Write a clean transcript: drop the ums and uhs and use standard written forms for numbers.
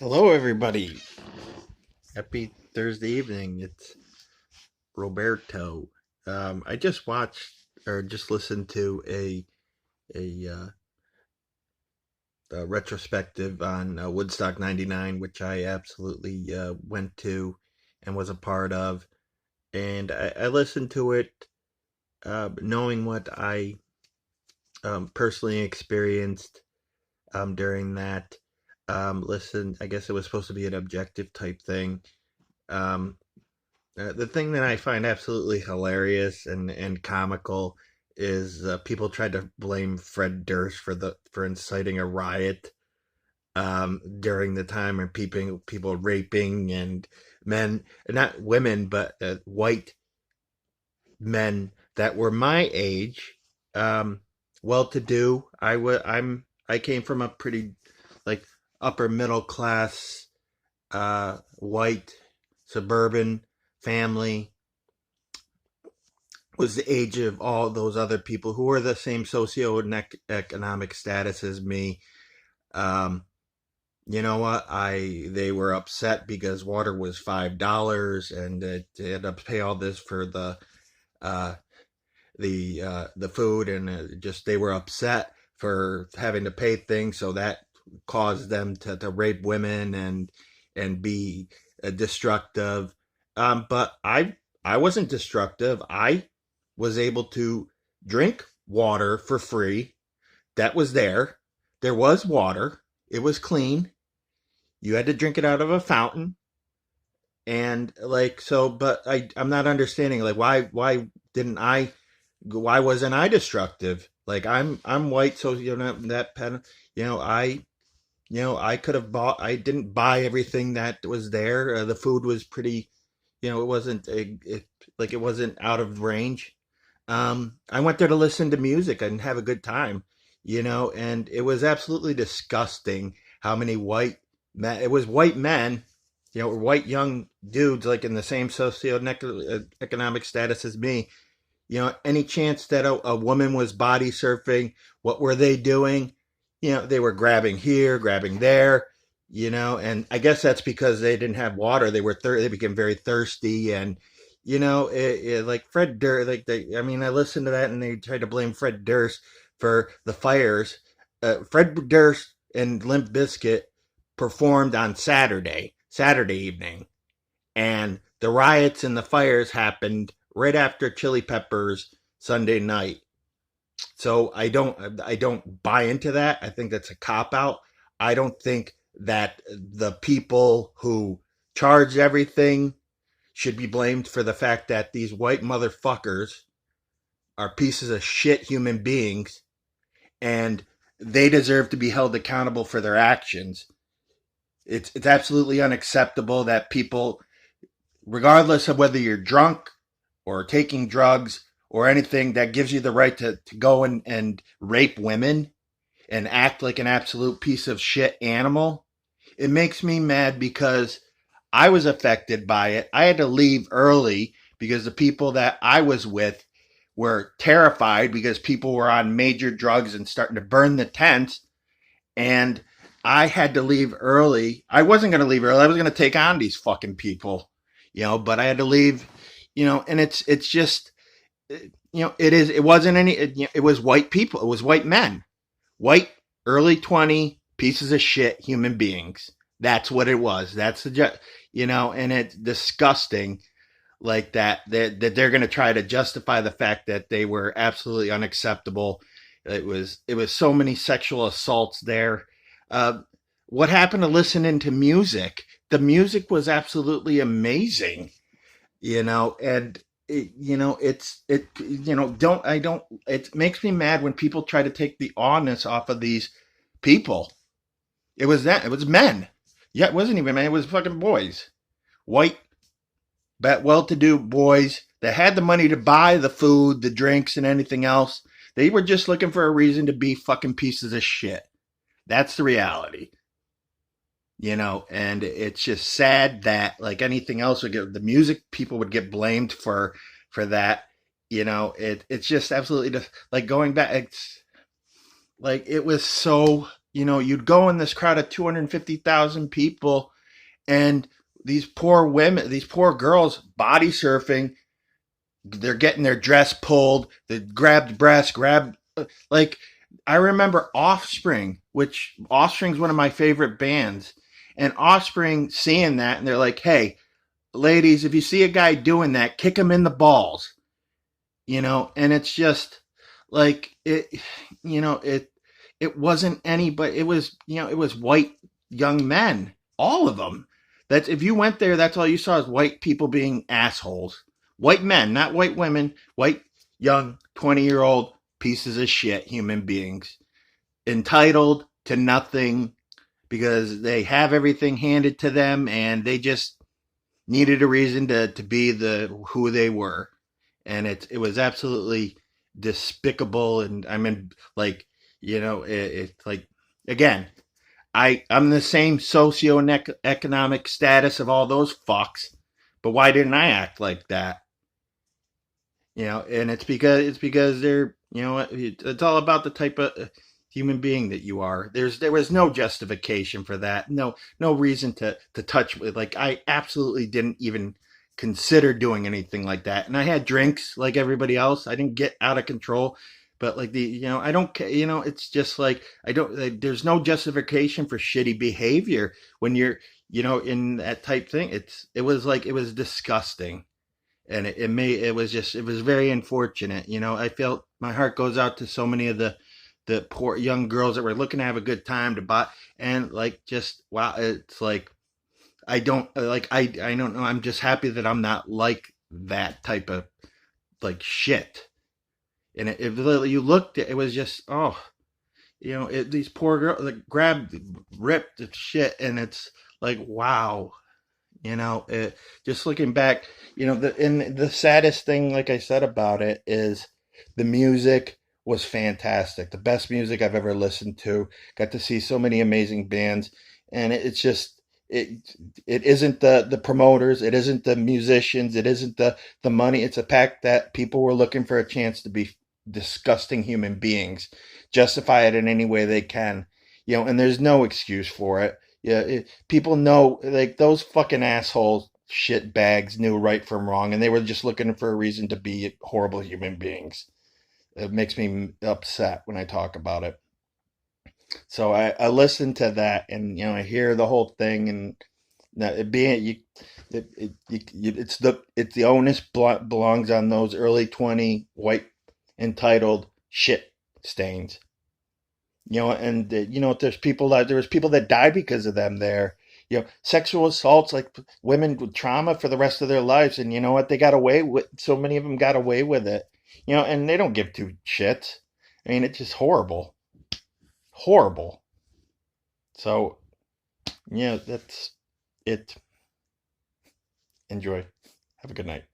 Hello, everybody. Happy Thursday evening. It's Roberto. I just watched or just listened to a retrospective on Woodstock '99, which I absolutely went to and was a part of. And I listened to it knowing what I personally experienced during that. Listen, I guess it was supposed to be an objective type thing. Um, the thing that I find absolutely hilarious and comical is people tried to blame Fred Durst for inciting a riot during the time of people raping and men, not women, but white men that were my age, um, well-to-do. I came from a pretty like upper middle class white suburban family, was the age of all those other people who were the same socioeconomic status as me. Um, you know what? I They were upset because water was $5 and they had to pay all this for uh, the food, and just they were upset for having to pay things, so that caused them to rape women and be destructive. But I wasn't destructive. I was able to drink water for free. That was there. There was water. It was clean. You had to drink it out of a fountain. And like so, but I'm not understanding like didn't I why wasn't I destructive? Like I'm white, so that pen, I I could have bought. I didn't buy everything that was there. The food was pretty, it wasn't like it wasn't out of range. I went there to listen to music and have a good time, and it was absolutely disgusting how many white men. It was white men, white young dudes like in the same socioeconomic status as me. Any chance that a woman was body surfing, what were they doing? They were grabbing here, grabbing there, and I guess that's because they didn't have water. They became very thirsty, and like Fred Durst, I mean, I listened to that and they tried to blame Fred Durst for the fires. Fred Durst and Limp Bizkit performed on Saturday evening, and the riots and the fires happened right after Chili Peppers Sunday night. So I don't buy into that. I think that's a cop out. I don't think that the people who charged everything should be blamed for the fact that these white motherfuckers are pieces of shit human beings, and they deserve to be held accountable for their actions. It's absolutely unacceptable that people, regardless of whether you're drunk or taking drugs or anything, that gives you the right to go and rape women and act like an absolute piece of shit animal. It makes me mad because I was affected by it. I had to leave early because the people that I was with were terrified because people were on major drugs and starting to burn the tents. And I had to leave early. I wasn't going to leave early. I was going to take on these fucking people, but I had to leave, and it's just, it wasn't any, it was white people. It was white men, white, early 20 pieces of shit human beings. That's what it was. That's and it's disgusting like that they're going to try to justify the fact that they were absolutely unacceptable. It was so many sexual assaults there. Uh, what happened to listening to music? The music was absolutely amazing, and don't I don't it makes me mad when people try to take the honest off of these people. It was men. Yeah, it wasn't even men, it was fucking boys. White, well-to-do boys that had the money to buy the food, the drinks, and anything else. They were just looking for a reason to be fucking pieces of shit. That's the reality. And it's just sad that like anything else would get the music people would get blamed for that. It's just absolutely just like going back. It's like it was so. you'd go in this crowd of 250,000 people, and these poor women, these poor girls body surfing, they're getting their dress pulled, they grabbed breasts, grabbed, like, I remember Offspring, which Offspring's one of my favorite bands, and Offspring seeing that, and they're like, hey, ladies, if you see a guy doing that, kick him in the balls, and it's just like it wasn't anybody, it was white young men, all of them. That's, if you went there, that's all you saw is white people being assholes. White men, not white women, white young 20-year-old pieces of shit human beings, entitled to nothing because they have everything handed to them, and they just needed a reason to be who they were. And it was absolutely despicable. And I mean, like, it's like, again, I'm the same socioeconomic status of all those fucks, but why didn't I act like that? And it's because they're, it's all about the type of human being that you are. There was no justification for that. No reason to touch with. Like, I absolutely didn't even consider doing anything like that. And I had drinks like everybody else. I didn't get out of control. But like, I don't, it's just like, I don't, like, there's no justification for shitty behavior when you're, in that type thing. It was disgusting, and it was very unfortunate. I felt my heart goes out to so many of the poor young girls that were looking to have a good time to buy, and like, just wow, it's like, I don't know, I'm just happy that I'm not like that type of like shit. And you looked at, it was just, oh, these poor girls like grabbed, ripped the shit, and it's like, wow. Just looking back, the saddest thing, like I said about it, is the music was fantastic. The best music I've ever listened to. Got to see so many amazing bands, and it's just, it isn't the promoters, it isn't the musicians, it isn't the money. It's a fact that people were looking for a chance to be disgusting human beings, justify it in any way they can, and there's no excuse for it. Yeah, people know, like, those fucking assholes, shit bags, knew right from wrong, and they were just looking for a reason to be horrible human beings. It makes me upset when I talk about it. So I listen to that, and I hear the whole thing, and that it being you, it's the onus belongs on those early 20 white entitled shit stains. And there was people that died because of them there. Sexual assaults, like women with trauma for the rest of their lives, and you know what? They got away with, so many of them got away with it. And they don't give two shits. I mean, it's just horrible, horrible. So that's it. Enjoy. Have a good night.